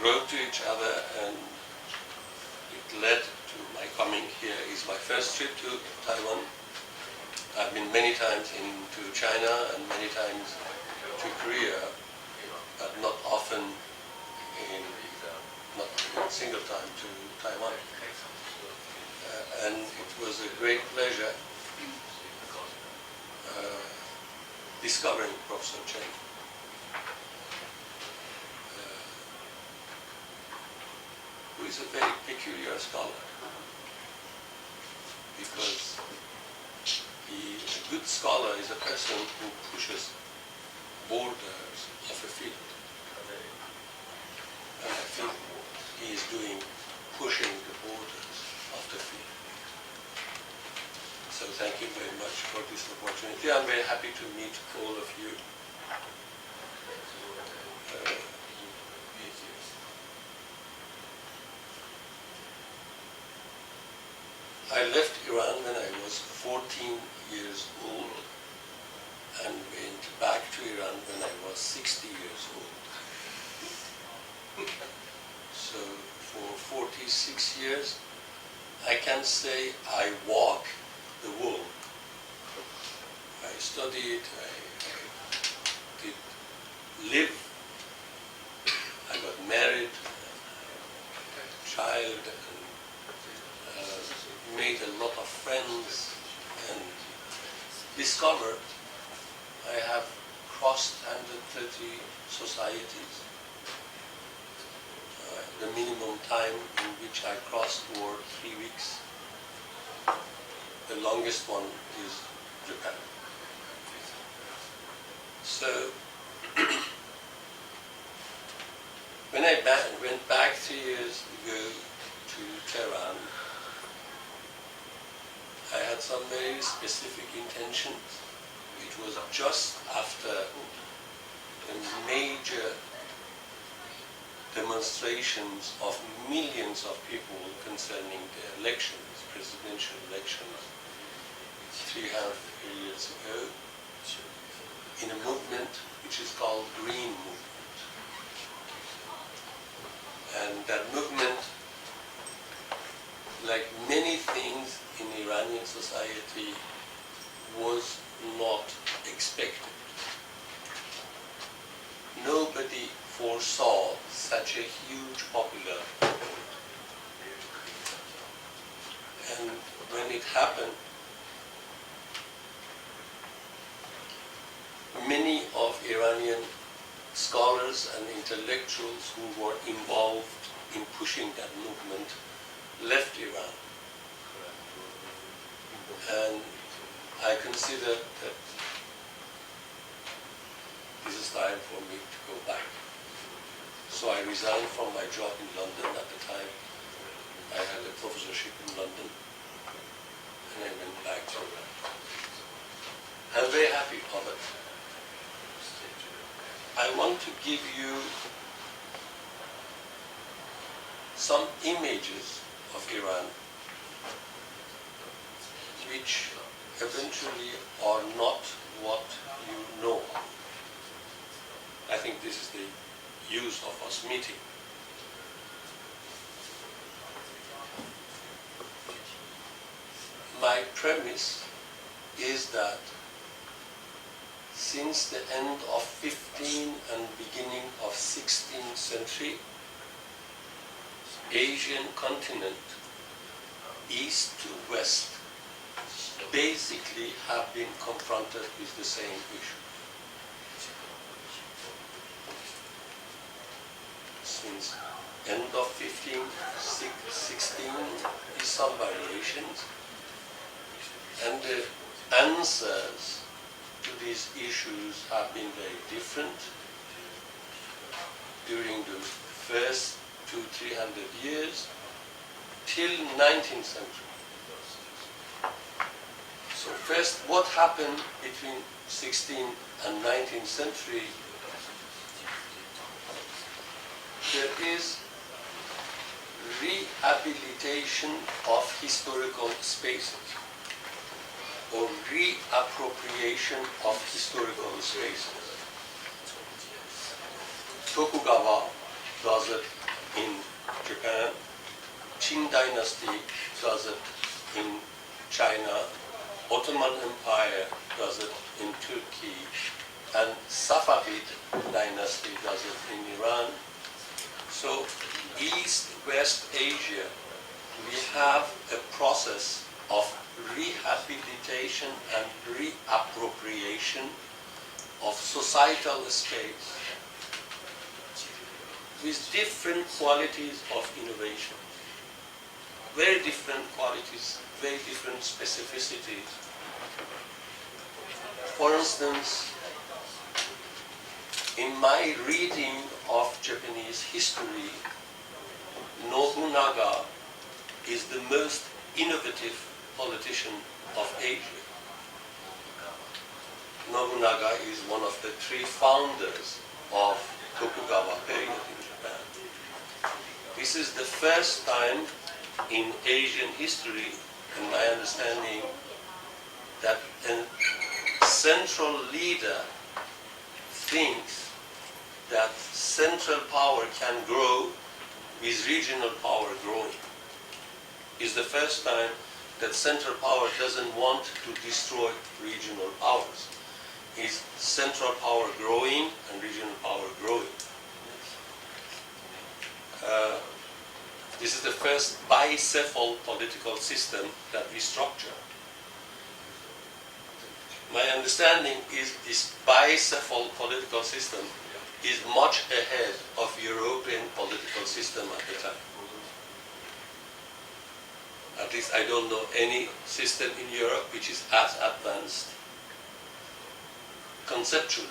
wrote to each other, and it led to my coming here. It's my first trip to Taiwan. I've been many times into China and many times to Korea, but not often not a single time to Taiwan. And it was a great pleasure discovering Professor Chen. Who is a very peculiar scholar, because a good scholar is a person who pushes borders of a field. And I think he is pushing the borders of the field. So thank you very much for this opportunity. I'm very happy to meet all of you. I left Iran when I was 14 years old and went back to Iran when I was 60 years old. So for 46 years, I can say I walk the world. I studied, I did live, I got married, had a child, and made a lot of friends, and discovered I have crossed 130 societies. The minimum time in which I crossed were 3 weeks. The longest one is Japan. So, when I went back 3 years ago to Tehran, I had some very specific intentions. It was just after the major demonstrations of millions of people concerning the elections, presidential elections, 3.5 years ago, in a movement which is called Green Movement. And that movement, like many things in Iranian society, was not expected. Nobody foresaw such a huge popular movement. And when it happened, many of Iranian scholars and intellectuals who were involved in pushing that movement left Iran. And I considered that this is time for me to go back. So I resigned from my job in London. At the time, I had a professorship in London, and I went back to Iran. I'm very happy of it. I want to give you some images of Iran which eventually are not what you know. I think this is the use of us meeting. My premise is that since the end of 15th and beginning of 16th century, Asian continent, east to west, basically have been confronted with the same issue. Since end of 15th, 16th is some variations, and the answers to these issues have been very different during the first 200-300 years till 19th century. So first, what happened between 16th and 19th century? There is rehabilitation of historical spaces, or reappropriation of historical spaces. Tokugawa does it Japan, Qing dynasty does it in China, Ottoman Empire does it in Turkey, and Safavid dynasty does it in Iran. So East-West Asia, we have a process of rehabilitation and reappropriation of societal space with different qualities of innovation. Very different qualities, very different specificities. For instance, in my reading of Japanese history, Nobunaga is the most innovative politician of Asia. Nobunaga is one of the three founders of Tokugawa period in Japan. This is the first time in Asian history, in my understanding, that a central leader thinks that central power can grow with regional power growing. It's the first time that central power doesn't want to destroy regional powers. It's central power growing and regional power growing. This is the first bicephal political system that we structure. My understanding is this bicephal political system is much ahead of European political system at the time. At least I don't know any system in Europe which is as advanced conceptually.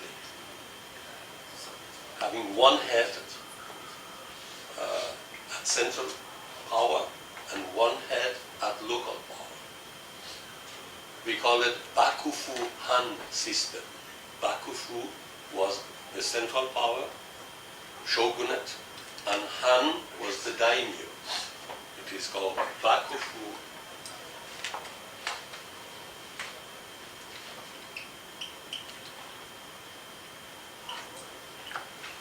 Having one head at central power and one head at local power. We call it Bakufu-Han system. Bakufu was the central power, shogunate, and Han was the daimyo. It is called Bakufu.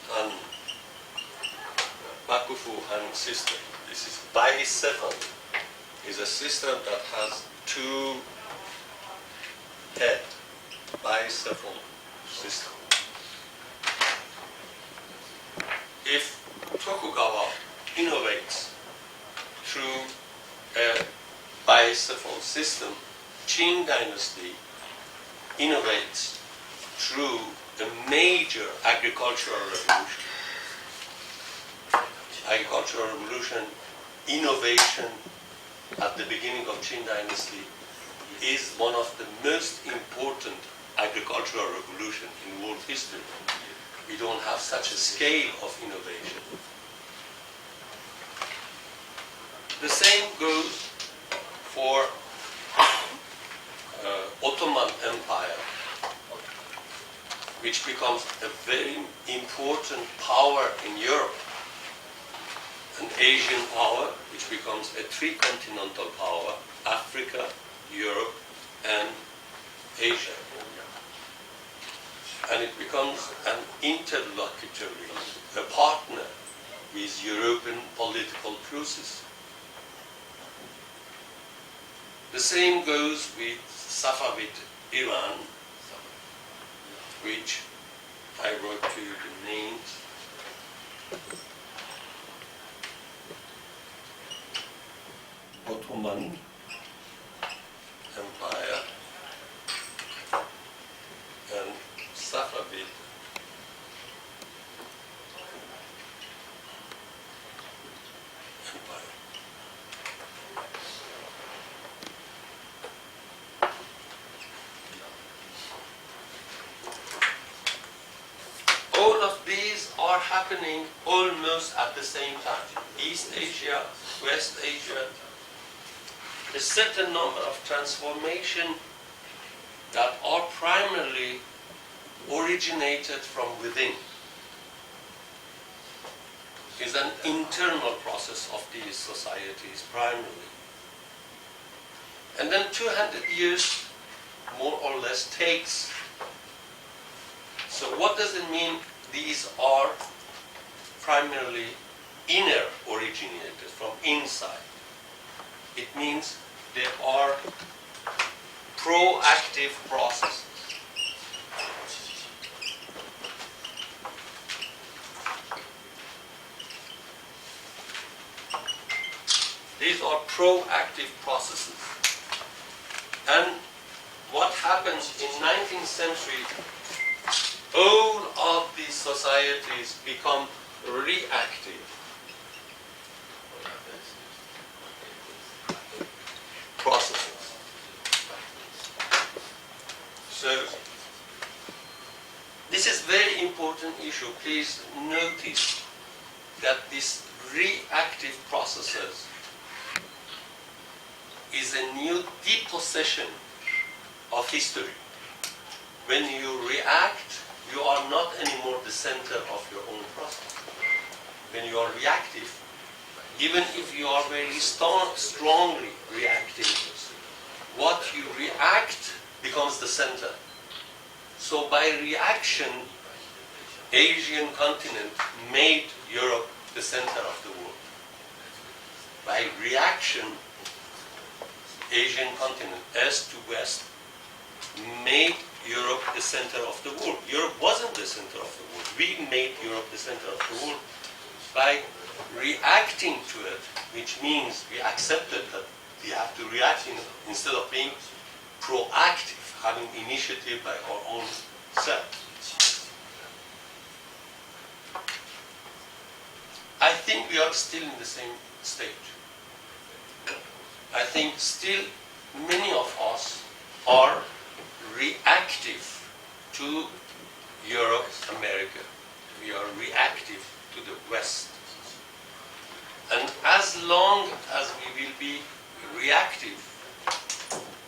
Han. Bakufu-Han system. This is bicephal. Is a system that has two head, bicephal system. If Tokugawa innovates through a bicephal system, Qing dynasty innovates through a major agricultural revolution. Agricultural revolution, innovation at the beginning of Qing dynasty is one of the most important agricultural revolution in world history. We don't have such a scale of innovation. The same goes for Ottoman Empire, which becomes a very important power in Europe, an Asian power, which becomes a three-continental power, Africa, Europe, and Asia. And it becomes an interlocutory, a partner with European political process. The same goes with Safavid Iran, which I wrote to you the names. Ottoman Empire and Safavid Empire. All of these are happening almost at the same time. East Asia, West Asia, a certain number of transformations that are primarily originated from within. Is an internal process of these societies primarily. And then 200 years more or less takes. So what does it mean these are primarily inner originated, from inside. It means they are proactive processes. These are proactive processes. And what happens in 19th century, all of these societies become reactive processes. So, this is very important issue. Please notice that these reactive processes is a new depossession of history. When you react, you are not anymore the center of your own process. When you are reactive, even if you are very strongly reacting, what you react becomes the center. So by reaction, Asian continent made Europe the center of the world. By reaction, Asian continent, east to west, made Europe the center of the world. Europe wasn't the center of the world. We made Europe the center of the world by reacting to it, which means we accepted that we have to react instead of being proactive, having initiative by our own self. I think we are still in the same stage. I think still many of us are reactive to Europe, America. We are reactive to the West. And as long as we will be reactive,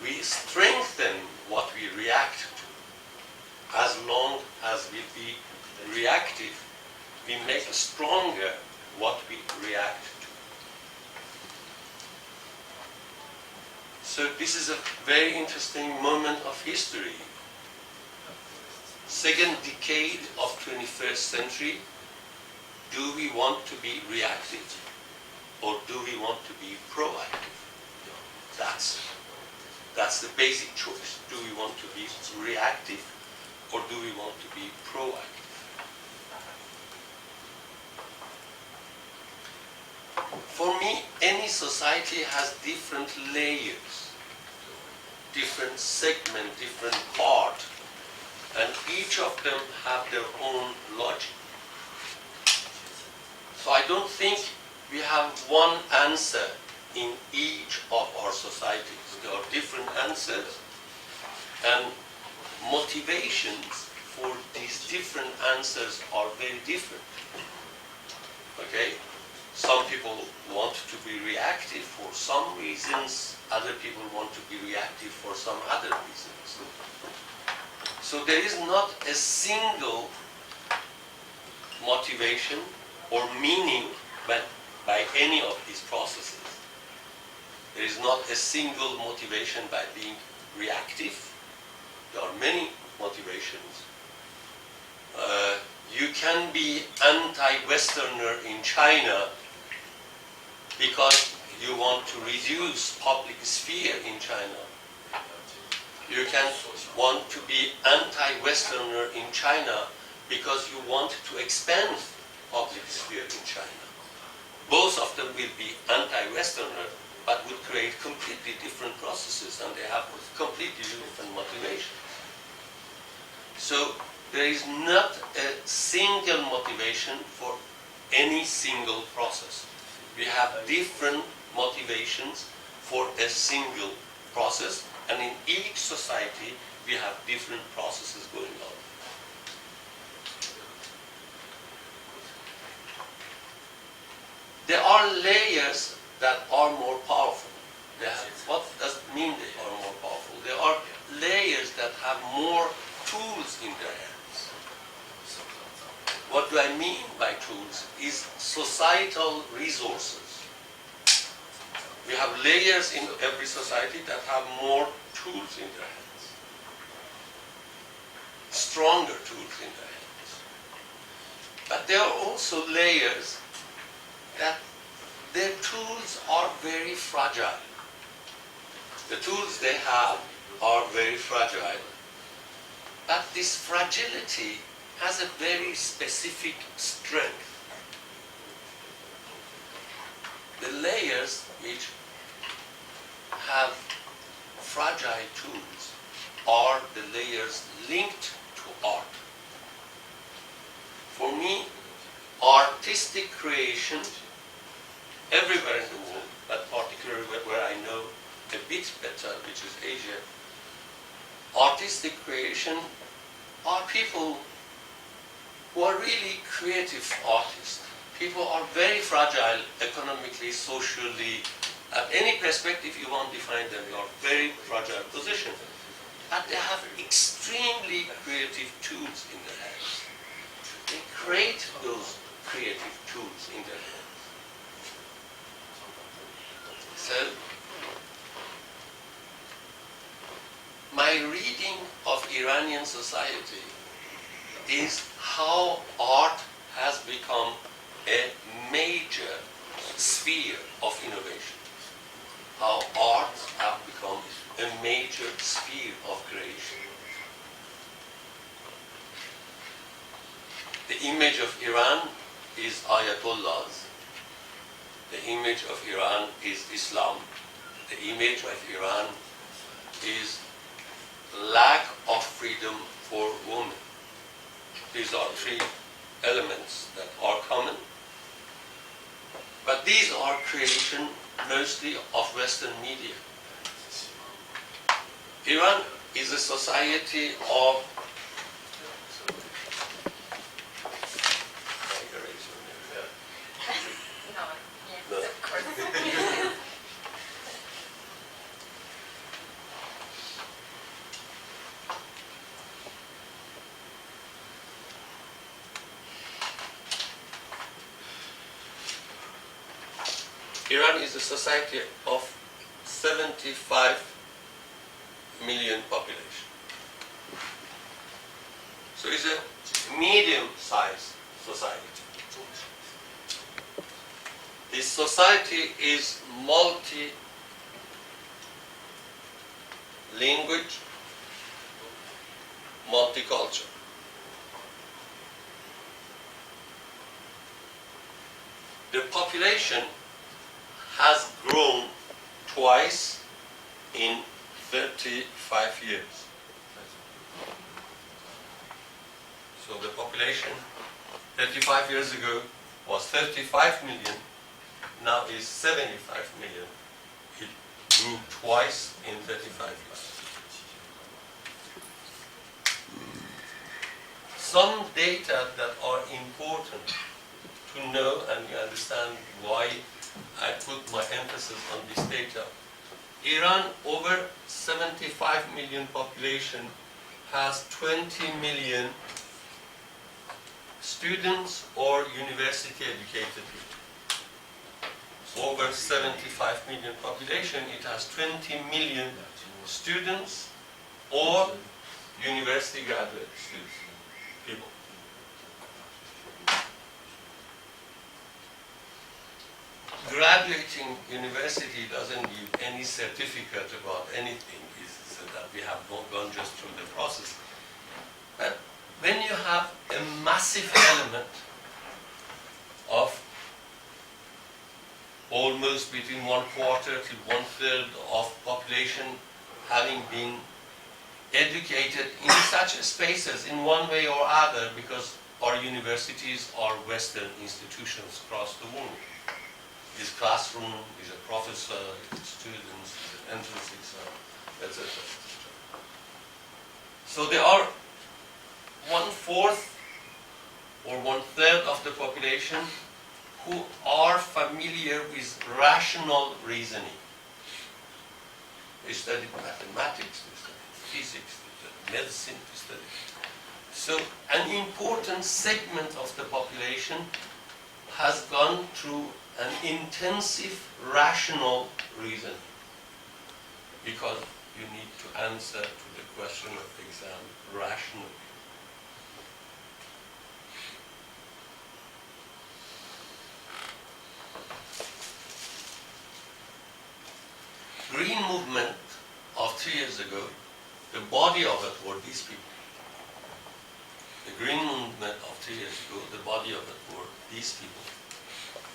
we strengthen what we react to. As long as we be reactive, we make stronger what we react to. So this is a very interesting moment of history. Second decade of 21st century, do we want to be reactive or do we want to be proactive? That's the basic choice. Do we want to be reactive or do we want to be proactive? For me, any society has different layers, different segment, different part, and each of them have their own logic. So I don't think we have one answer in each of our societies. There are different answers, and motivations for these different answers are very different. Okay? Some people want to be reactive for some reasons, other people want to be reactive for some other reasons. So there is not a single motivation or meaning by any of these processes. There is not a single motivation by being reactive. There are many motivations. You can be anti-Westerner in China because you want to reduce public sphere in China. You can want to be anti-Westerner in China because you want to expand public sphere in China. Both of them will be anti-Westerner, but will create completely different processes, and they have completely different motivations. So there is not a single motivation for any single process. We have different motivations for a single process, and in each society we have different processes going on. There are layers that are more powerful. What does it mean they are more powerful? There are layers that have more tools in their hands. What do I mean by tools? Is societal resources. We have layers in every society that have more tools in their hands. Stronger tools in their hands. But there are also layers that their tools are very fragile. The tools they have are very fragile, but this fragility has a very specific strength. The layers which have fragile tools are the layers linked to art. For me, artistic creation everywhere in the world, but particularly where I know a bit better, which is Asia, artistic creation are people who are really creative artists. People are very fragile economically, socially, at any perspective you want to define them, they are very fragile position. But they have extremely creative tools in their hands. They create those creative tools in their hands. So, my reading of Iranian society is how art has become a major sphere of innovation. How arts have become a major sphere of creation. The image of Iran is Ayatollahs. The image of Iran is Islam. The image of Iran is lack of freedom for women. These are three elements that are common. But these are creation mostly of Western media. Iran is a society of Iran is a society of 75 million population. So it's a medium-sized society. This society is multi-language, multicultural. The population has grown twice in 35 years. So the population 35 years ago was 35 million, now is 75 million. It grew twice in 35 years. Some data that are important to know, and you understand why I put my emphasis on this data. Iran, over 75 million population, has 20 million students or university educated people. Over 75 million population, it has 20 million students or university graduate students, people. Graduating university doesn't give any certificate about anything, it's that we have gone just through the process. But when you have a massive element of almost between 1/4 to 1/3 of population having been educated in such spaces in one way or other, because our universities are Western institutions across the world. His classroom, he's a professor, his students, his entrance exam, etc. So there are 1/4 or 1/3 of the population who are familiar with rational reasoning. They studied mathematics, they studied physics, they studied medicine, they studied. So an important segment of the population has gone through an intensive rational reasoning, because you need to answer to the question of the exam rationally. green movement of 3 years ago, the body of it were these people. The green movement of 3 years ago, the body of it were these people.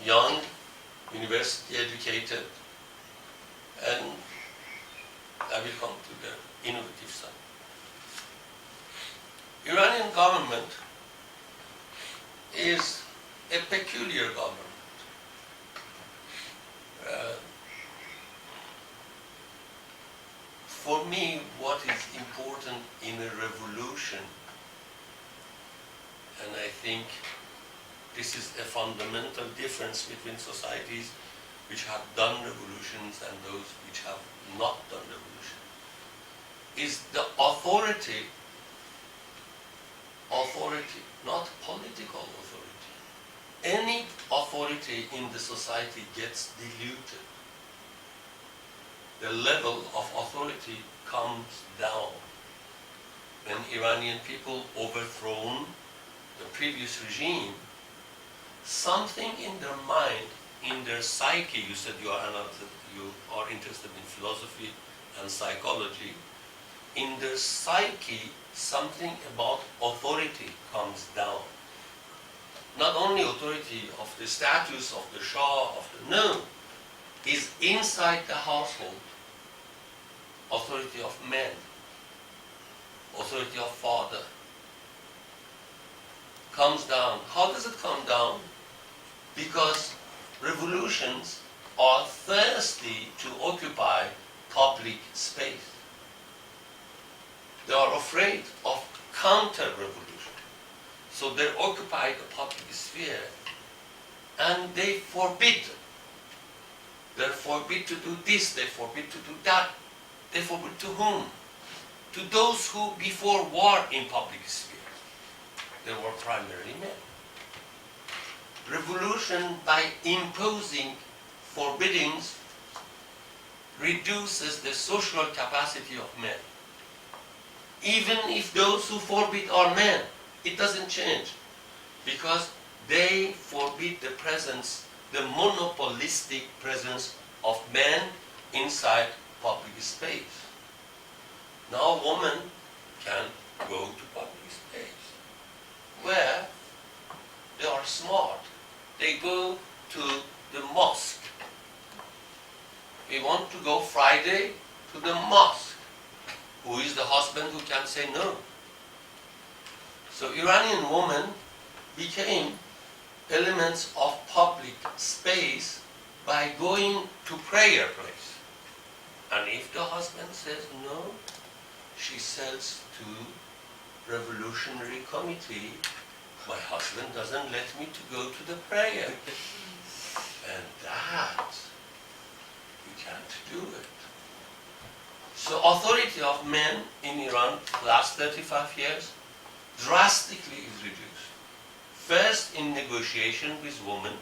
Young, university educated, and I will come to the innovative side. Iranian government is a peculiar government. For me, what is important in a revolution, and I think this is a fundamental difference between societies which have done revolutions and those which have not done revolution, is the authority, not political authority. Any authority in the society gets diluted. The level of authority comes down. When Iranian people overthrown the previous regime, something in their mind, in their psyche, you said you are interested in philosophy and psychology, in their psyche, something about authority comes down. Not only authority of the status of the Shah, no, is inside the household, authority of men, authority of father, comes down. How does it come down? Because revolutions are thirsty to occupy public space. They are afraid of counter-revolution. So they occupy the public sphere and they forbid. They forbid to do this, they forbid to do that. They forbid to whom? To those who before were in public sphere. They were primarily men. Revolution, by imposing forbiddings, reduces the social capacity of men. Even if those who forbid are men, it doesn't change, because they forbid the presence, the monopolistic presence of men inside public space. Now women can go to public space, where they are smart. They go to the mosque. We want to go Friday to the mosque. Who is the husband who can say no? So Iranian women became elements of public space by going to prayer place. And if the husband says no, she says to revolutionary committee, my husband doesn't let me to go to the prayer. And that, you can't do it. So authority of men in Iran, last 35 years, drastically is reduced. First, in negotiation with women.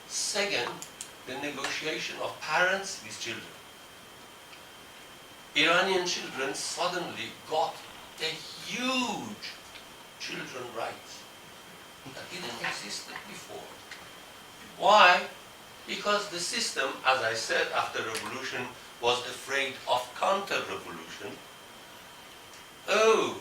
Second, the negotiation of parents with children. Iranian children suddenly got a huge children rights that didn't exist before. Why? Because the system, as I said, after revolution, was afraid of counter-revolution. Oh,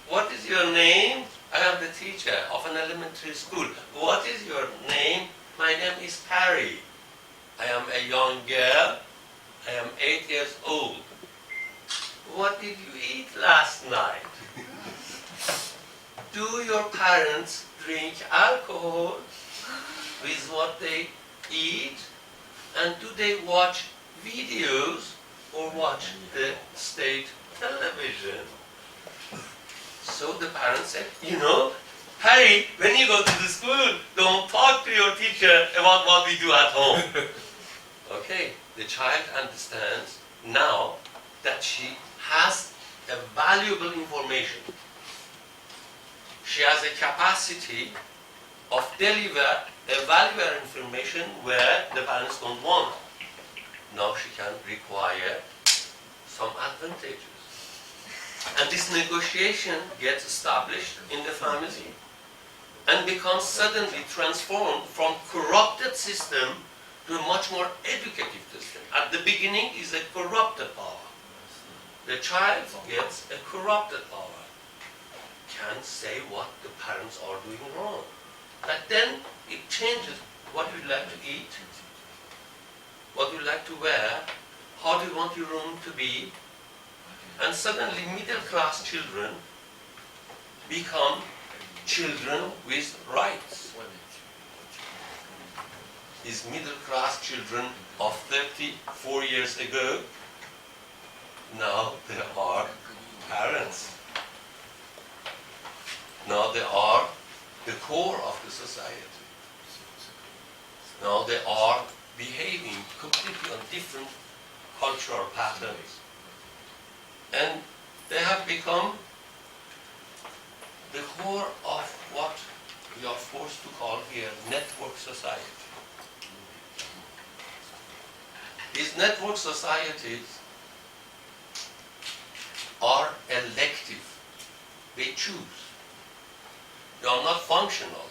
what is your name? I am the teacher of an elementary school. What is your name? My name is Harry. I am a young girl. I am 8 years old. What did you eat last night? Do your parents drink alcohol with what they eat? And do they watch videos or watch the state television? So the parents said, you know, Harry, when you go to the school, don't talk to your teacher about what we do at home. Okay, the child understands now that she has a valuable information. She has a capacity of deliver a valuable information where the parents don't want. Now she can require some advantages. And this negotiation gets established in the family. and becomes suddenly transformed from corrupted system to a much more educative system. At the beginning is a corrupted power. The child gets a corrupted power. Can't say what the parents are doing wrong. But then it changes what you like to eat, what you like to wear, how do you want your room to be, and suddenly middle-class children become children with rights. These middle-class children of 34 years ago, now they are parents. Now they are the core of the society. Now they are behaving completely on different cultural patterns. And they have become the core of what we are forced to call here network society. These network societies are elective. They choose. They are not functional.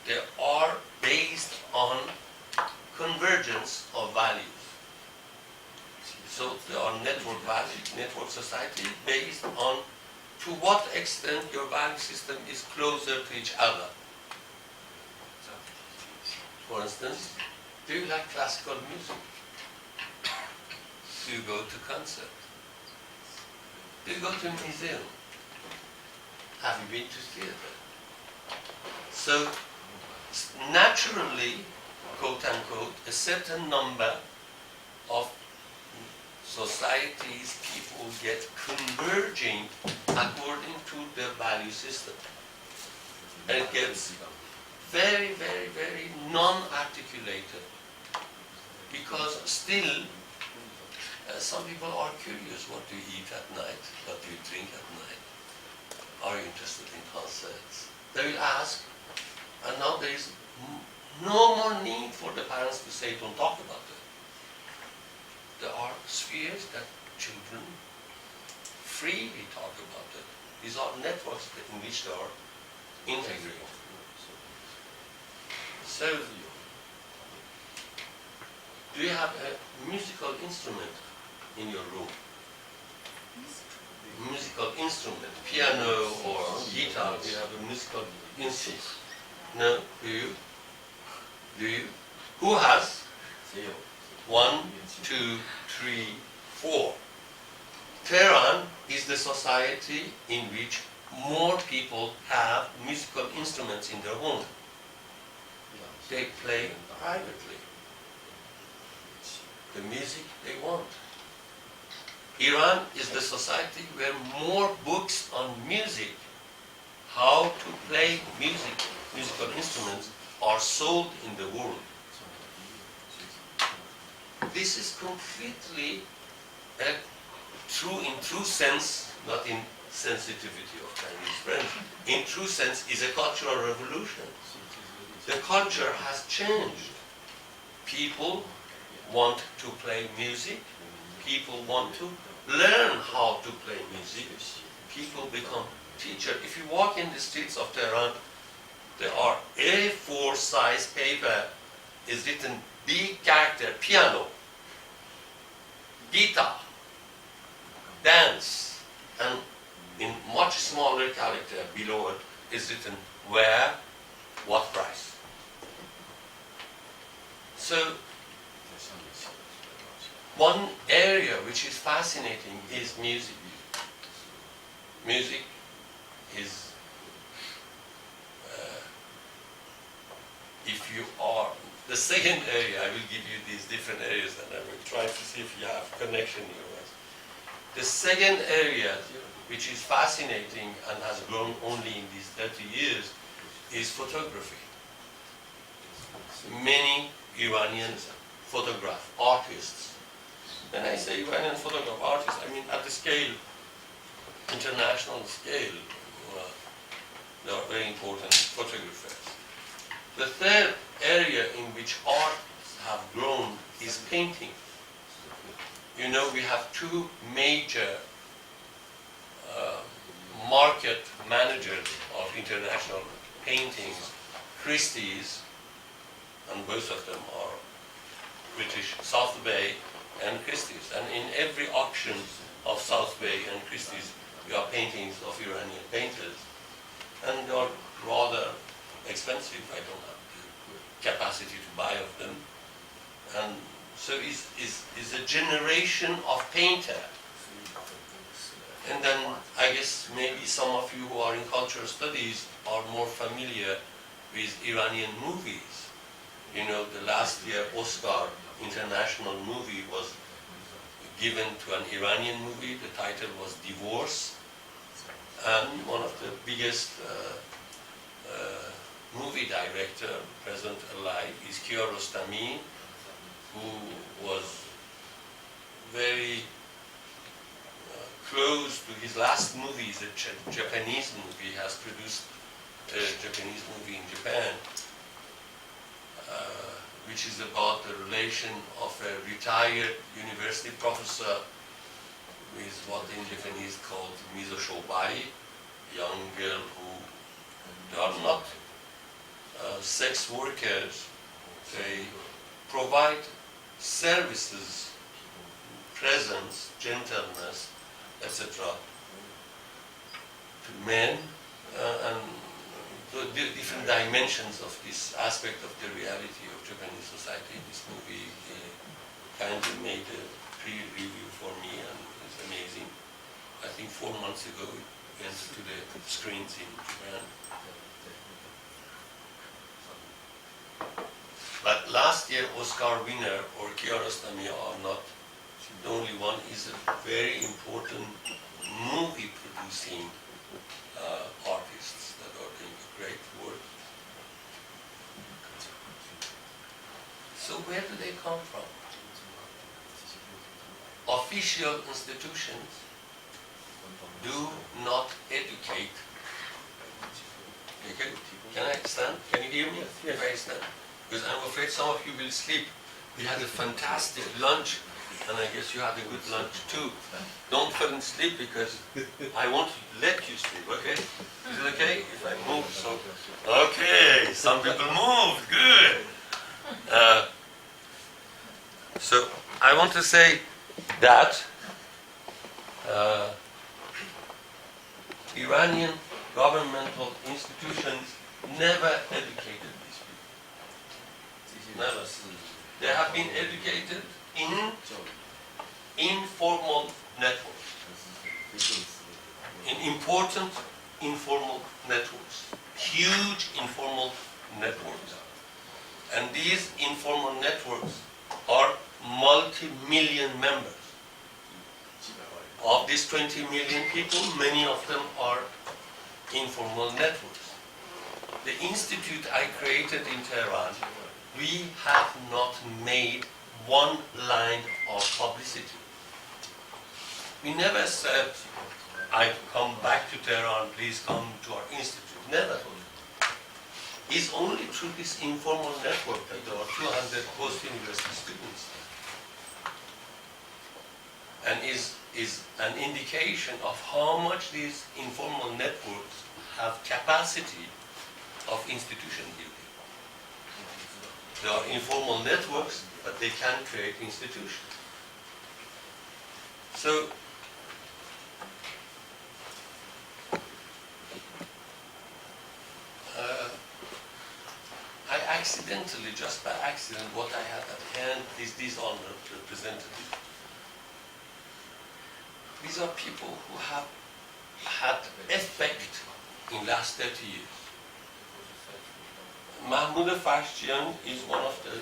They are based on convergence of values. So they are network values, network society based on to what extent your value system is closer to each other. For instance, do you like classical music? Do you go to concert? Do you go to a museum? Have you been to theater? So naturally, quote unquote, a certain number of societies, people get converging according to their value system. And it gets very, very, very non-articulated. Because still, some people are curious, what do you eat at night? What do you drink at night? Are you interested in concerts? They will ask, and now there is no more need for the parents to say, don't talk about it. There are spheres that children freely talk about it. These are networks in which they are integrated. So, do you have a musical instrument in your room? Musical instrument, piano or guitar, do you have a musical instrument? No? Do you? Do you? Who has? 1, 2, 3, 4. Tehran is the society in which more people have musical instruments in their home. They play privately the music they want. Iran is the society where more books on music, how to play music, musical instruments, are sold in the world. This is completely true in true sense, not in sensitivity of Chinese friends. In true sense, is a cultural revolution. The culture has changed. People want to play music. People want to learn how to play music. People become teachers. If you walk in the streets of Tehran, there are A4 size paper is written big character, piano, guitar, dance, and in much smaller character below it is written where, what price. So, one area which is fascinating is music. Music is, if you are, the second area, I will give you these different areas and I will try to see if you have connection here. The second area which is fascinating and has grown only in these 30 years is photography. Many Iranian photograph artists. When I say Iranian photograph artists, I mean at the scale, international scale, they are very important photographers. The third area in which arts have grown is painting. You know, we have two major market managers of international paintings, Christie's, and both of them are British, South Bay and Christie's. And in every auction of South Bay and Christie's, you have paintings of Iranian painters. And they are rather expensive. I don't have the capacity to buy of them. And so is a generation of painter. And then I guess maybe some of you who are in cultural studies are more familiar with Iranian movies. You know, the last year Oscar international movie was given to an Iranian movie. The title was Divorce. And one of the biggest movie director present alive is Kiarostami, who was very close to his last movie, is a Japanese movie. He has produced a Japanese movie in Japan, which is about the relation of a retired university professor with what in Japanese called mizoshobari, young girl who they are not sex workers. They provide services, presence, gentleness, etc. to men, and the different dimensions of this aspect of the reality of Japanese society. This movie kindly made a pre-review for me, and it's amazing. I think 4 months ago it went to the screens in Japan. But last year Oscar winner or Kiarostami are not the only one. Is a very important movie producing artists that are doing great work. So where do they come from? Official institutions do not educate. Okay. Can I stand? Can you hear me? If I stand? Because I'm afraid some of you will sleep. We had a fantastic lunch, and I guess you had a good lunch too. Don't fall asleep because I won't let you sleep, okay? Is it okay if I move? So, okay, some people moved, good. So I want to say that Iranian governmental institutions never educated these people. Never. They have been educated in informal networks, in important informal networks, huge informal networks. And these informal networks are multi-million members. Of these 20 million people, many of them are informal networks. The institute I created in Tehran, we have not made one line of publicity. We never said, I come back to Tehran, please come to our institute. Never. It's only through this informal network that there are 200 post-university students. And is an indication of how much these informal networks have capacity of institution building. There are informal networks, but they can create institutions. So, I accidentally, just by accident, what I had at hand, these are representative. These are people who have had effect in last 30 years. Mahmoud Farshchian is one of the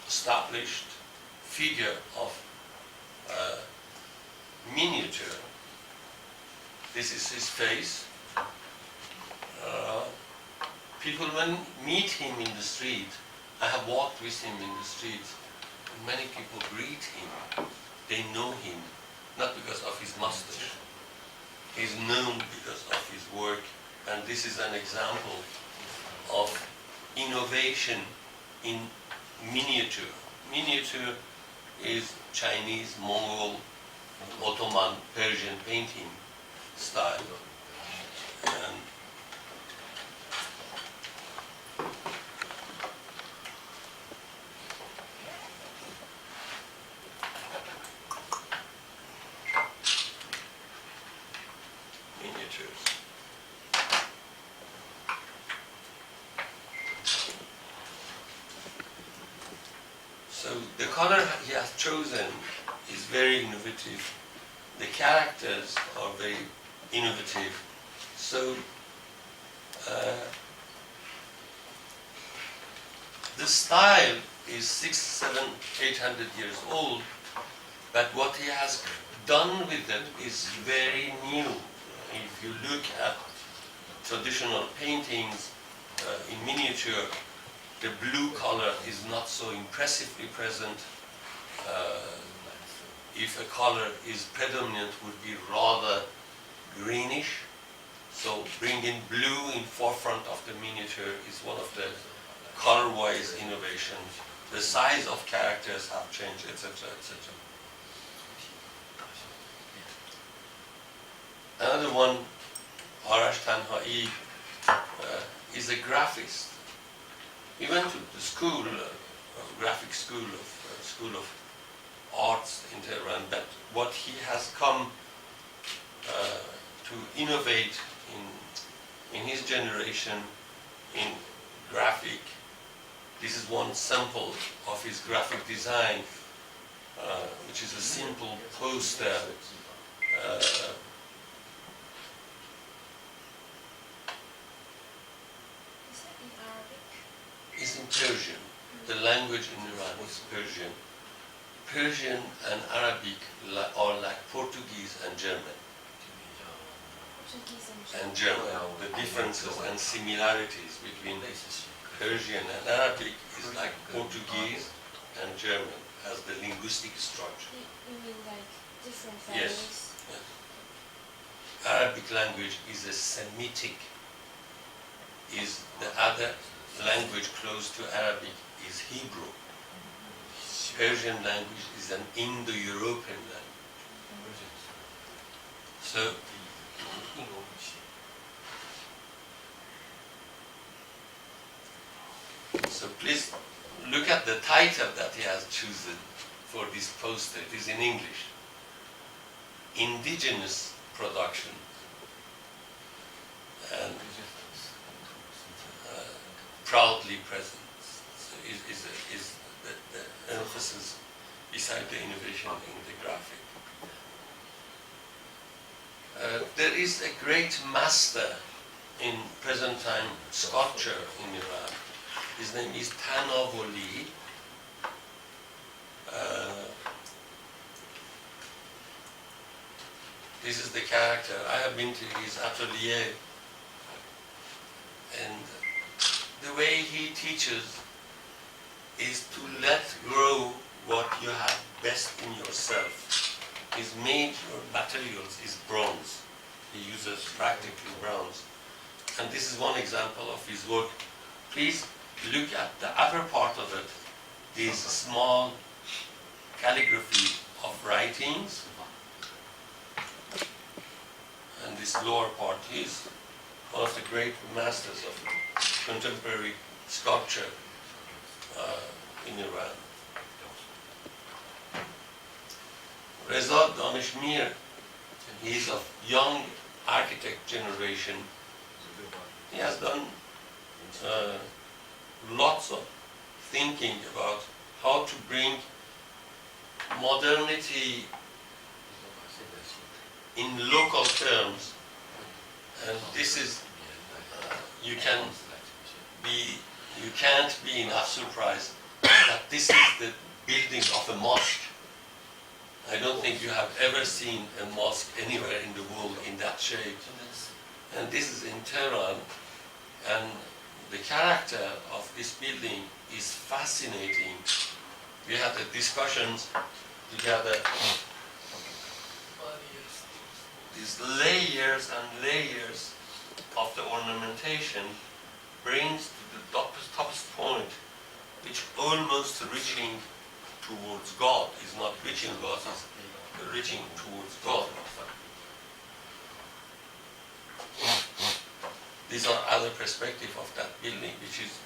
established figure of miniature. This is his face. People when meet him in the street, I have walked with him in the street, many people greet him. They know him, not because of his mustache. He's known because of his work, and this is an example of innovation in miniature. Miniature is Chinese, Mongol, Ottoman, Persian painting style. And miniatures. So the color he has chosen is very innovative. The characters are very innovative. So the style is 600, 700, 800 years old, but what he has done with it is very new. If you look at traditional paintings in miniature, the blue color is not so impressively present. If a color is predominant, would be rather greenish. So bringing blue in forefront of the miniature is one of the color-wise innovations. The size of characters have changed, etc., etc. Another one, Arash Tanhai, is a graphist. He went to the school, graphic school of arts in Tehran, but what he has come to innovate in his generation in graphic. This is one sample of his graphic design, which is a simple poster. Is in Persian. The language in Iran is Persian. Persian and Arabic are like Portuguese and German. And German. The differences and similarities between Persian and Arabic is like Portuguese and German as the linguistic structure. You mean like different families? Yes. Arabic language is a Semitic. Is the other language close to Arabic is Hebrew. Persian language is an Indo-European language. So please look at the title that he has chosen for this poster. It is in English. Indigenous production. And proudly present is the emphasis beside the innovation in the graphic. There is a great master in present time sculpture in Iran. His name is Tanavoli. This is the character. I have been to his atelier, and the way he teaches is to let grow what you have best in yourself. His major materials is bronze. He uses practically bronze. And this is one example of his work. Please look at the upper part of it, this small calligraphy of writings, and this lower part. He is one of the great masters of contemporary sculpture in Iran. Reza Daneshmir, he is of young architect generation. He has done lots of thinking about how to bring modernity in local terms, and this is you can't be enough surprised that this is the building of a mosque. I don't think you have ever seen a mosque anywhere in the world in that shape. And this is in Tehran, and the character of this building is fascinating. We had the discussions together. These layers and layers of the ornamentation brings to the topest point, which almost reaching towards God. Is not reaching God, it's reaching towards God. These are other perspectives of that building, which is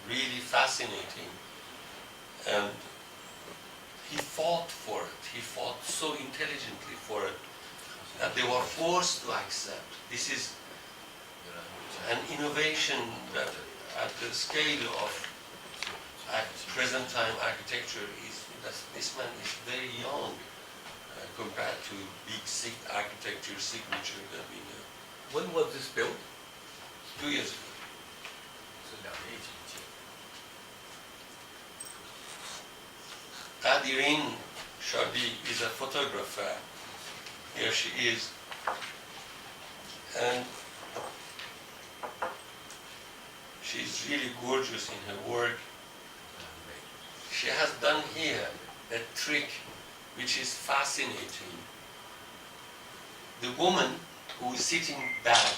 really fascinating. And he fought for it. He fought so intelligently for it. that they were forced to accept. This is an innovation that at the scale of present time architecture is that this man is very young compared to big architecture signature that we know. When was this built? 2 years ago. 是2年以前建。 Adirin Shadi is a photographer. Here she is. And she's really gorgeous in her work. She has done here a trick which is fascinating. The woman who is sitting back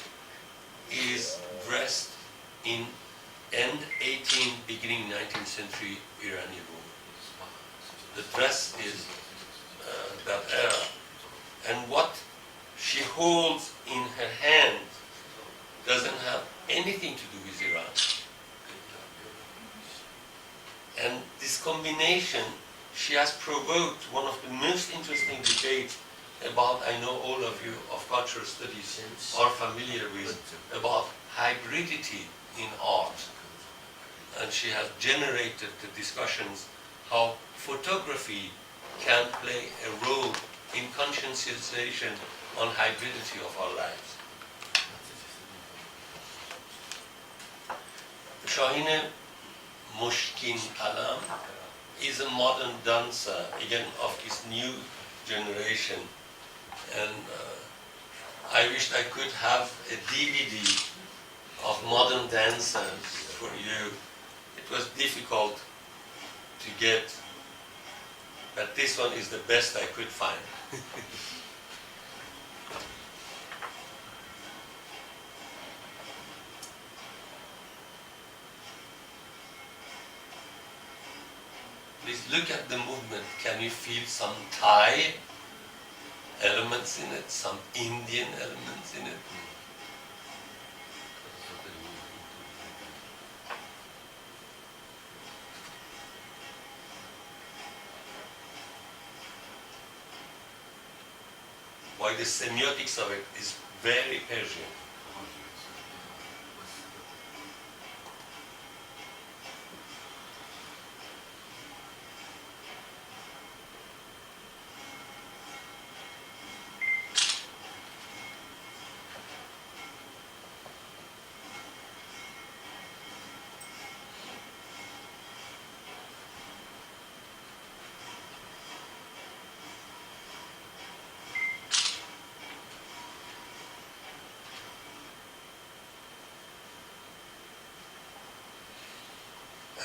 is dressed in end 18th, beginning 19th century Iranian woman. The dress is that era. And what she holds in her hand doesn't have anything to do with Iran. And this combination, she has provoked one of the most interesting debates about, I know all of you of cultural studies are familiar with, about hybridity in art. And she has generated the discussions how photography can play a role in conscientization on hybridity of our lives. Shahine Mushkin Alam is a modern dancer, again of this new generation. And I wished I could have a DVD of modern dancers for you. It was difficult to get, but this one is the best I could find. Please look at the movement. Can you feel some Thai elements in it, some Indian elements in it? Why the semiotics of it is very Persian.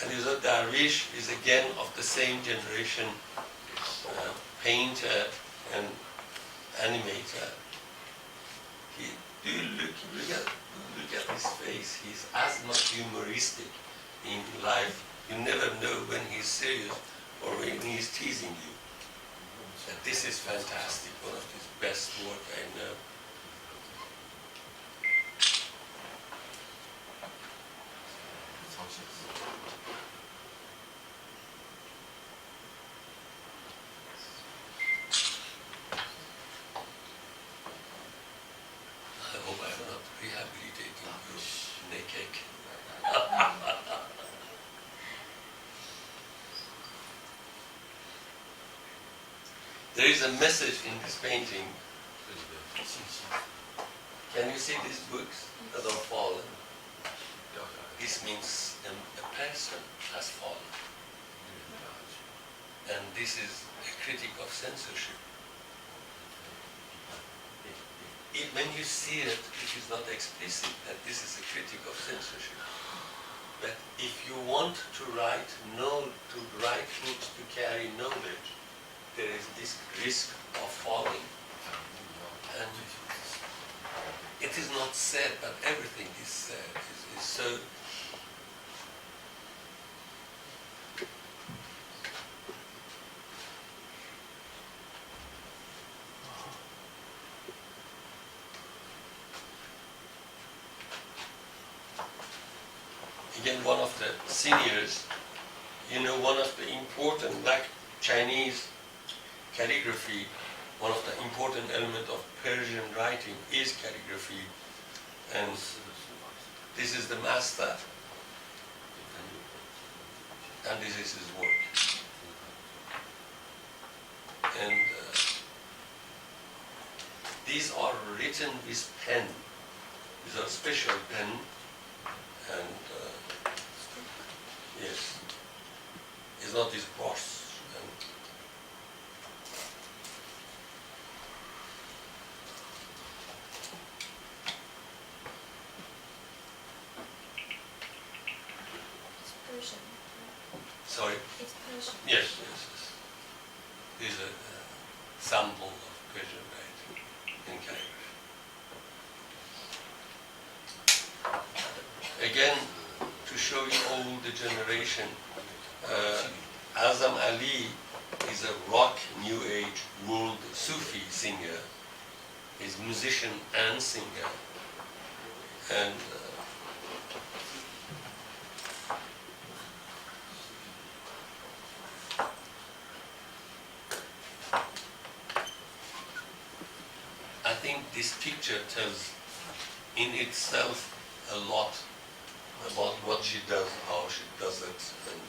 And Yusuf Darwish is again of the same generation, painter and animator. Do you look at his face. He's as much humoristic in life. You never know when he's serious or when he's teasing you. And this is fantastic. One of his best work I know. I hope I'm not rehabilitating you, naked. There is a message in this painting. Can you see these books that are fallen? This means a person has fallen. And this is a critic of censorship. When you see it, it is not explicit that this is a critic of censorship. But if you want to write books to carry knowledge, there is this risk of falling. And it is not said, but everything is said. Is so. Again, one of the seniors, one of the important black Chinese calligraphy one of the important elements of Persian writing is calligraphy, and this is the master, and this is his work. And these are written with pen. These are special pen, and yes, it's not this brush. It's Persian. Right? Sorry? It's Persian. Yes, yes, yes. This is a sample of Persian writing in calligraphy. Again, to show you all the generation, Azam Ali is a rock, new age, world Sufi singer. He's musician and singer. And I think this picture tells in itself a lot about what she does, how she does it. And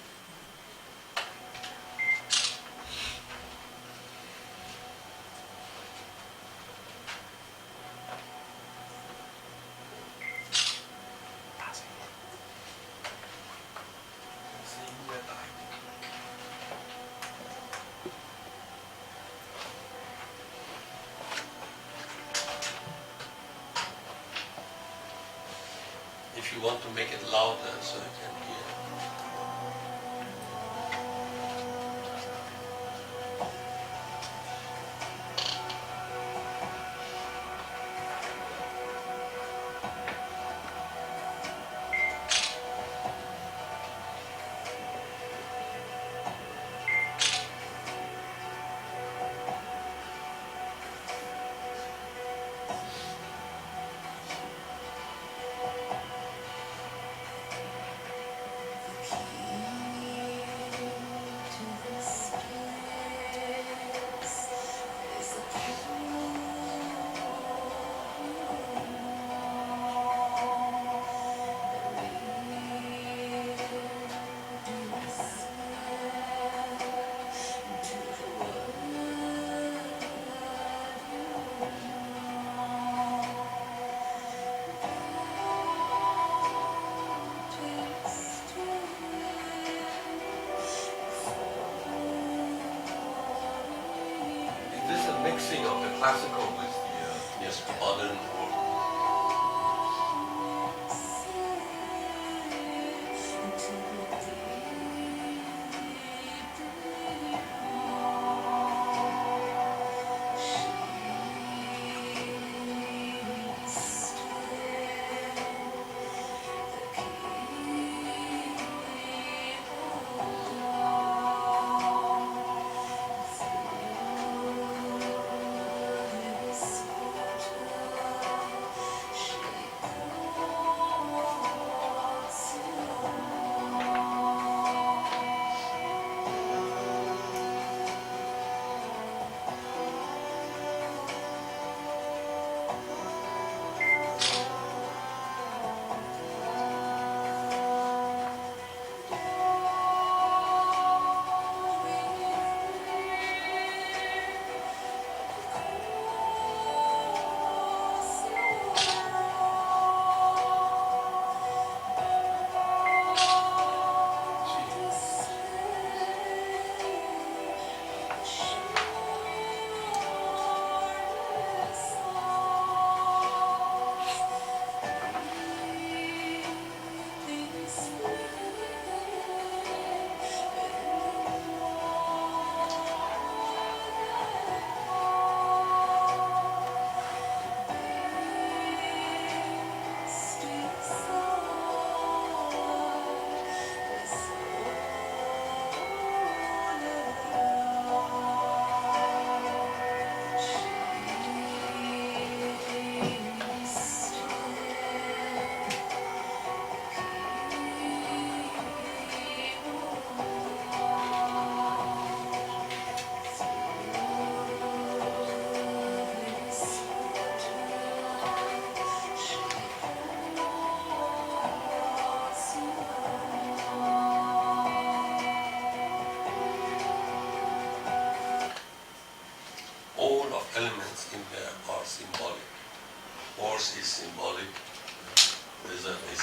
if you want to make it louder so you can hear. Is this a mixing of the classical with the Yes, modern world.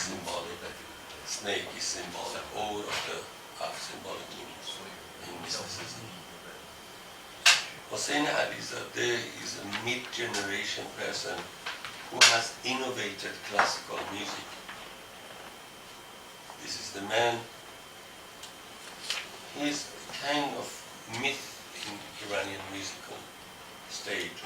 symbolic. Snake is symbolic. All of the have symbolic meanings in mysticism. Hossein Alizadeh is a mid-generation person who has innovated classical music. This is the man, he's kind of myth in Iranian musical stage.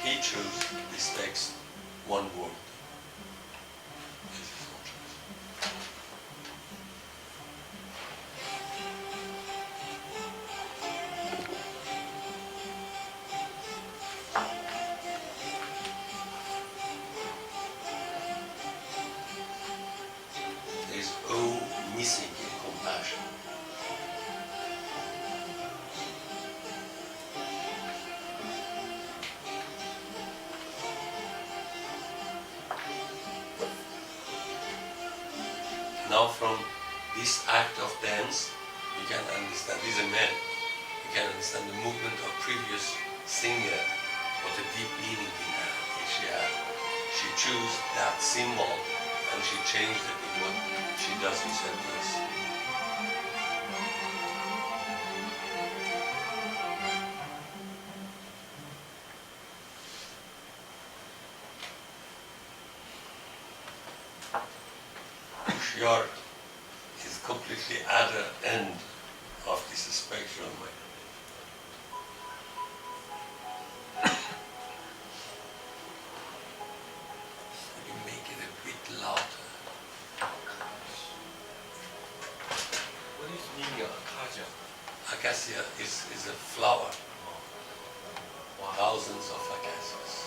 He chose this text one word. This is no choice. There is awe missing in compassion. Now from this act of dance, you can understand, this is a man, you can understand the movement of previous singer, what a deep meaning in her. She had. She chose that symbol and she changed it in what she does in sentence. Hushiyar is completely other end of this spectrum. You make it a bit louder. What is meaning of acacia? Acacia is a flower, Wow. thousands of acacias.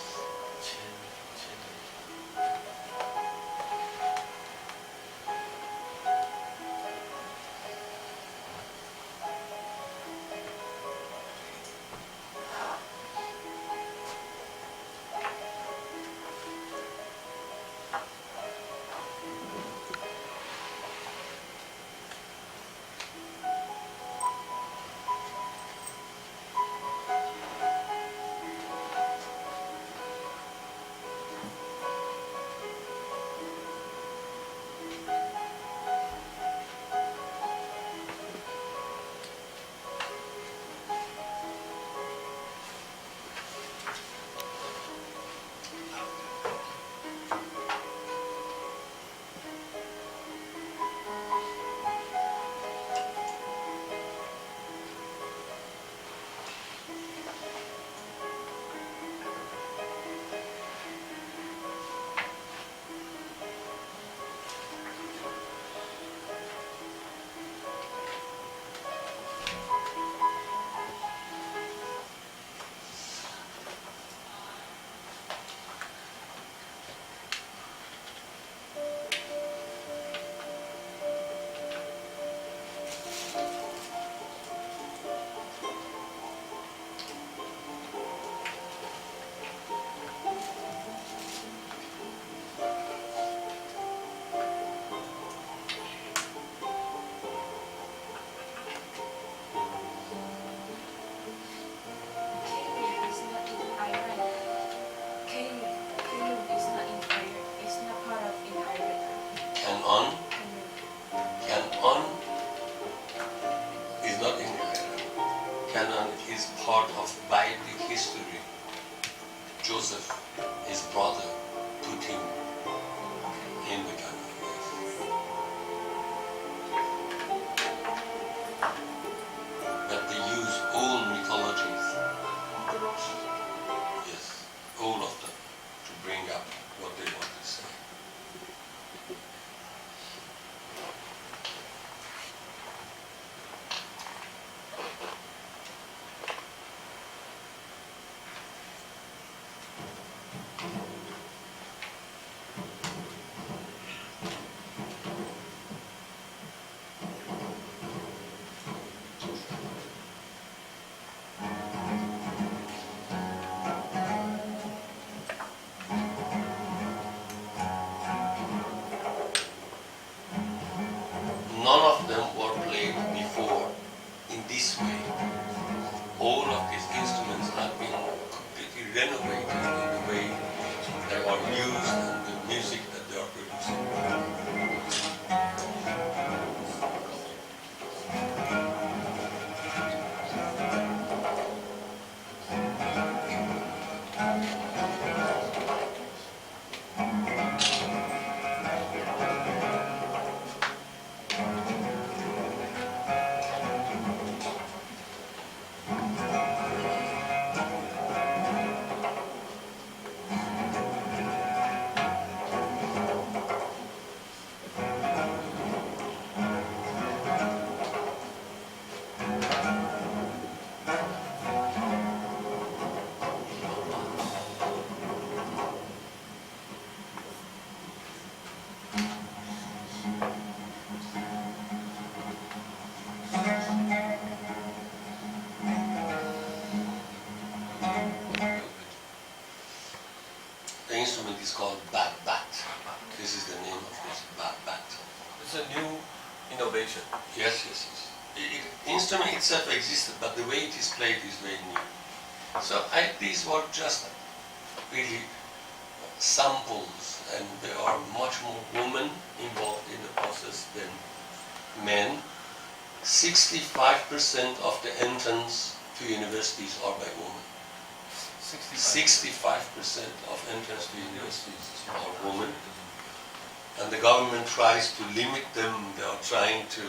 Canon is not in Iran. Canon is part of Biblic history. Joseph, his brother, put him in the canon. But they use all mythologies. Yes, all of them to bring up what they want to say. of these instruments have been completely renovated in the way they are used and the music that they are producing. The instrument is called bat. This is the name of this bat. It's a new innovation. Yes. Instrument itself existed, but the way it is played is very new. So these were just really samples, and there are much more women involved in the process than men. 65% of the entrants to universities are by women. 65% of entrants to universities are women, and the government tries to limit them. They are trying to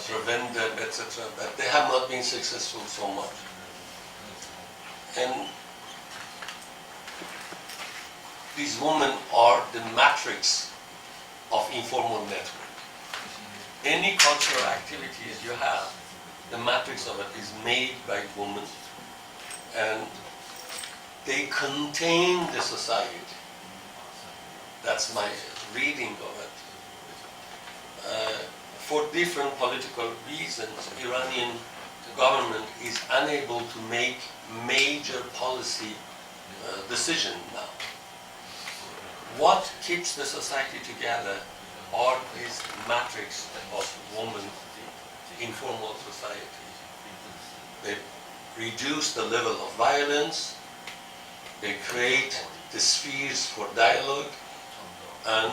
prevent them, etc. But they have not been successful so much. And these women are the matrix of informal network. Any cultural activities you have, the matrix of it is made by women, and they contain the society. That's my reading of it. For different political reasons, Iranian government is unable to make major policy decisions now. What keeps the society together are this matrix of women, informal society. They reduce the level of violence, they create the spheres for dialogue, and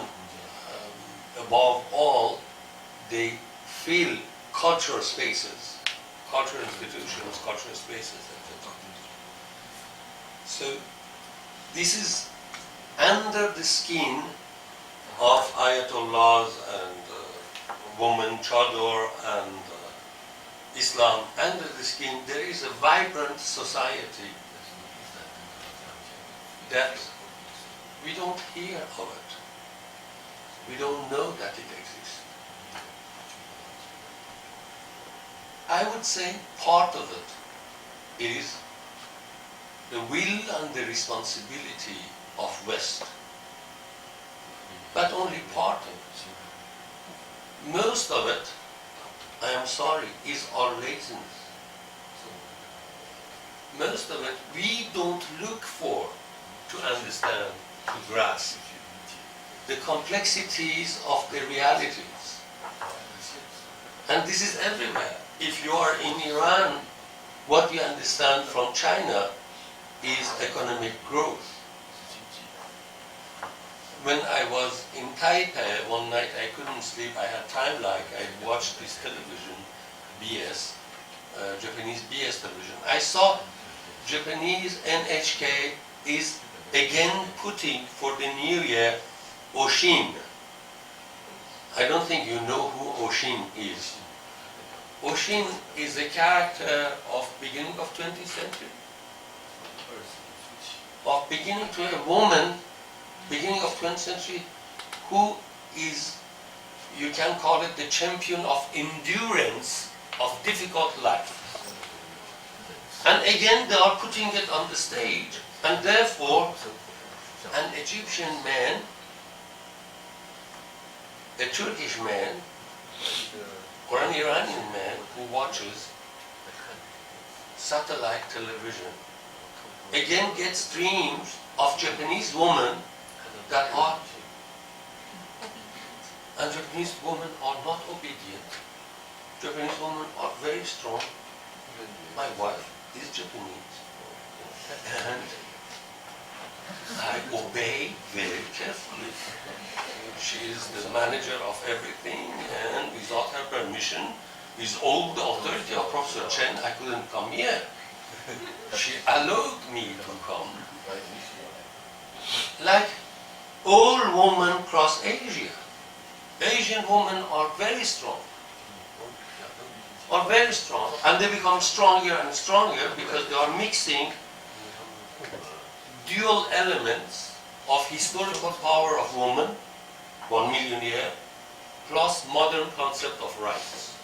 above all, they fill cultural spaces, cultural institutions, cultural spaces, etc. So this is under the skin of ayatollahs and women, chador, and Islam. Under the skin, there is a vibrant society that we don't hear of it. We don't know that it exists. I would say part of it is the will and the responsibility of West, but only part of it. Most of it, I am sorry, is our laziness. Most of it we don't look for to understand, to grasp the complexities of the realities. And this is everywhere. If you are in Iran, what you understand from China is economic growth. When I was in Taipei, one night I couldn't sleep, I had time lag, I watched this television, BS, Japanese BS television. I saw Japanese NHK is again putting for the new year Oshin. I don't think you know who Oshin is. Oshin is a character of beginning of 20th century. Of beginning to a woman, beginning of 20th century, who is, you can call it the champion of endurance of difficult life. And again, they are putting it on the stage. And therefore, an Egyptian man, a Turkish man, or an Iranian man who watches satellite television, again gets dreams of Japanese women that are, and Japanese women are not obedient. Japanese women are very strong. My wife is Japanese. And I obey very carefully. She is the manager of everything, and without her permission, with all the authority of Professor Chen, I couldn't come here. She allowed me to come. Like all women across Asia. Asian women are very strong. And they become stronger and stronger because they are mixing dual elements of historical power of woman, 1 million years, plus modern concept of rights.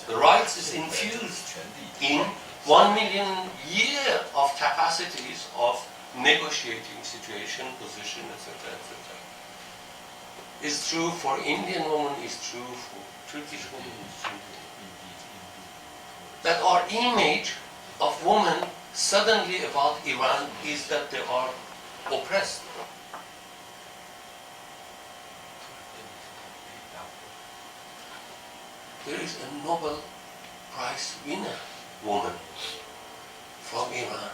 The rights is infused in 1 million years of capacities of negotiating situation, position, etc., etc. It's true for Indian women, it's true for Turkish women, it's true. That our image of women suddenly about Iran is that they are oppressed. There is a Nobel Prize winner woman from Iran.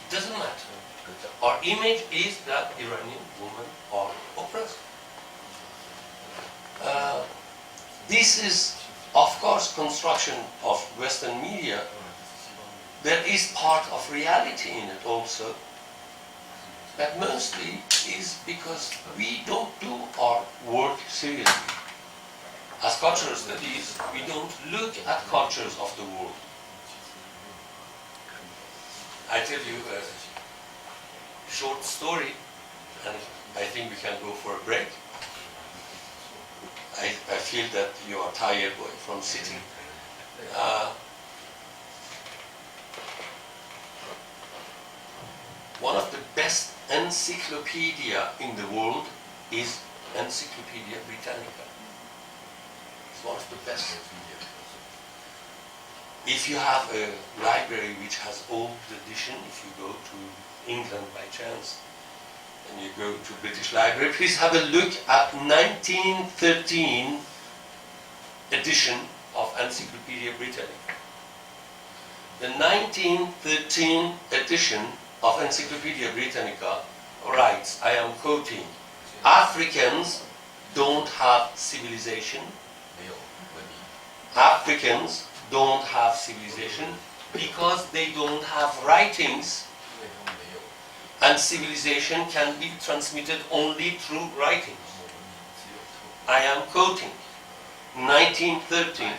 It doesn't matter. Our image is that Iranian women are oppressed. This is, of course, construction of Western media. There is part of reality in it also, but mostly is because we don't do our work seriously. As cultural studies, we don't look at cultures of the world. I tell you a short story, and I think we can go for a break. I feel that you are tired from sitting. One of the best encyclopedia in the world is Encyclopedia Britannica. It's one of the best. If you have a library which has old edition, if you go to England by chance, and you go to British Library, please have a look at 1913 edition of Encyclopedia Britannica. The 1913 edition of Encyclopedia Britannica writes, I am quoting, Africans don't have civilization. Africans don't have civilization because they don't have writings, and civilization can be transmitted only through writings. I am quoting 1913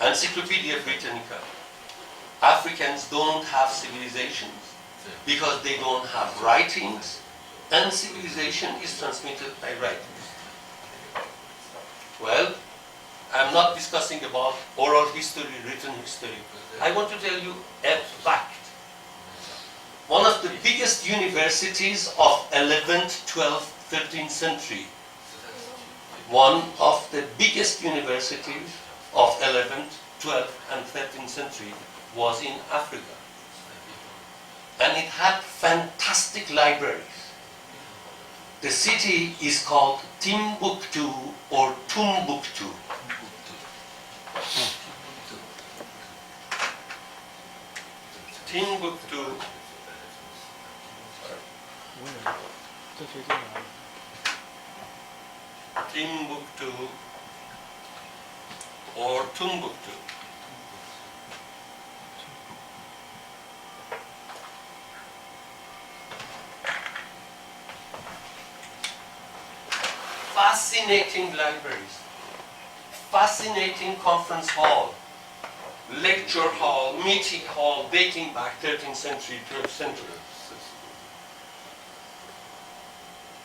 Encyclopedia Britannica. Africans don't have civilizations because they don't have writings, and civilization is transmitted by writings. Well, I'm not discussing about oral history, written history. I want to tell you a fact. One of the biggest universities of 11th, 12th, 13th century, one of the biggest universities of 11th, 12th, and 13th century was in Africa. And it had fantastic libraries. The city is called Timbuktu or Tumbuktu. Timbuktu Timbuktu or Tumbuktu. Fascinating libraries, fascinating conference hall, lecture hall, meeting hall, dating back 13th century, 12th century.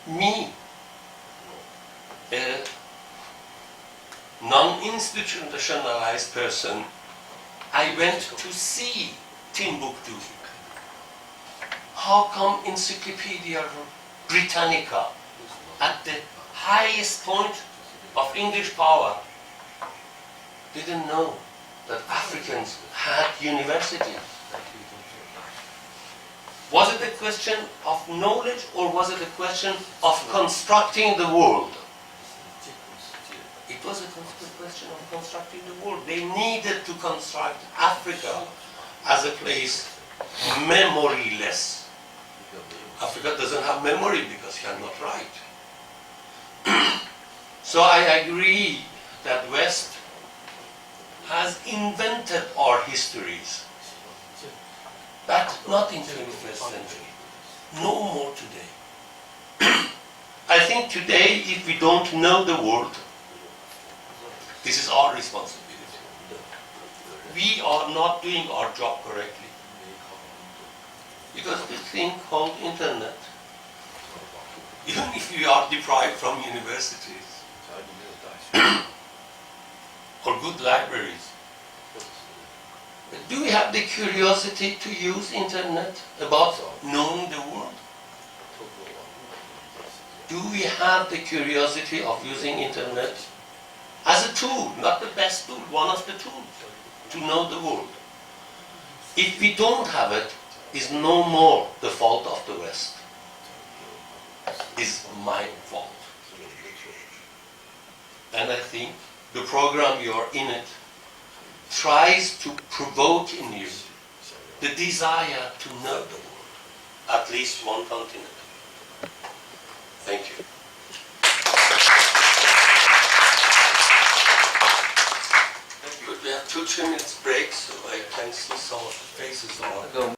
Me, a non-institutionalized person, I went to see Timbuktu. How come Encyclopedia Britannica, at the highest point of English power, didn't know that Africans had universities? Was it a question of knowledge, or was it a question of constructing the world? It was a question of constructing the world. They needed to construct Africa as a place memoryless. Africa doesn't have memory because it cannot write. So I agree that West has invented our histories, but not in 21st century. No more today. I think today, if we don't know the world, this is our responsibility. We are not doing our job correctly. Because this thing called internet, even if we are deprived from universities or good libraries, do we have the curiosity to use internet about knowing the world? Do we have the curiosity of using internet as a tool, not the best tool, one of the tools to know the world? If we don't have it, it's no more the fault of the West. It's my fault. And I think the program you are in it tries to provoke in you the desire to know the world, at least one continent. Thank you. Good. We have 2-3 minutes break, so I can see some of the faces around.